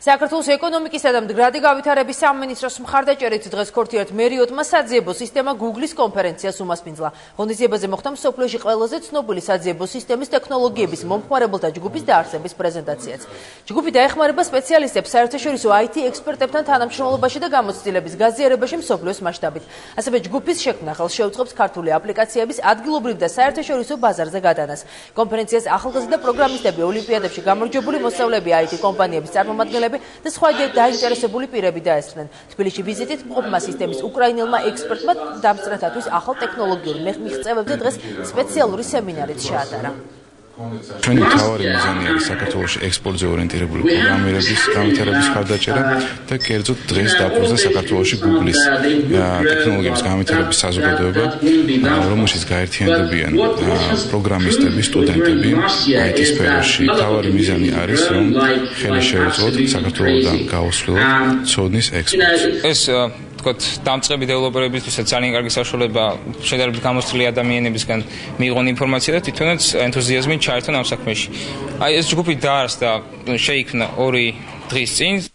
საქართველოს ეკონომიკისა და მდგრადი გავითარების სამინისტროს მხარდაჭერით დღეს ქორთიათ მერიოტმა საძიებო სისტემა Google-ის კონფერენციას უმასპინძლა. ღონისძიებაზე მოხდა მსოფლიოში ყველაზე ცნობილი საძიებო სისტემის ტექნოლოგიების მომხმარებელთა ჯგუფის დაარსების პრეზენტაციაც. ჯგუფი დაეხმარება სპეციალისტებს საერთაშორისო IT ექსპერტებთან თანამშრომლობაში და გამოცდილების გაზიარებაში მსოფლიოს მასშტაბით. ასევე ჯგუფის შექმნა ხელს შეუწყობს ქართული აპლიკაციების ადგილობრივ და საერთაშორისო ბაზარზე გადანას. კონფერენციას ახალგაზრდა პროგრამისტები, ოლიმპიადებში გამარჯვებული მოსწავლეები, IT კომპანიების წარმომადგენლები და სხვა დაინტერესებული პირები დაესწრნენ. თბილისში ვიზიტით მყოფმა სისტემის უკრაინელმა ექსპერტმა დამსწრეთათვის ახალ ტექნოლოგიურ მიღწევებზე დღეს სპეციალური სემინარიც შეატარა. ჩვენი მთავარი მიზანი არის საქართველოში ექსპორტზე ორიენტირებული პროგრამირების განვითარების მხარდაჭერა და კერძოდ დღეს დაფუძნდა საქართველოში Google-ის ტექნოლოგიების განვითარების საზოგადოება, რომელშიც გაერთიანდებიან პროგრამისტები, სტუდენტები IT სფეროში. მთავარი მიზანი არის, რომ ხელი შეუწყოთ საქართველოსთან გაუსვლელად ცოდნის ექსპორტს. დამწყები დეველოპერებისთვისაც ძალიან კარგი საშუალება შედარებით გამოცდილი ადამიანებისგან მიიღონ ინფორმაცია და თვითონაც ენთუზიაზმით ჩაერთონ ამ საქმეში. ეს ჯგუფი დაარსდა შეიქმნა 2 დღის წინ.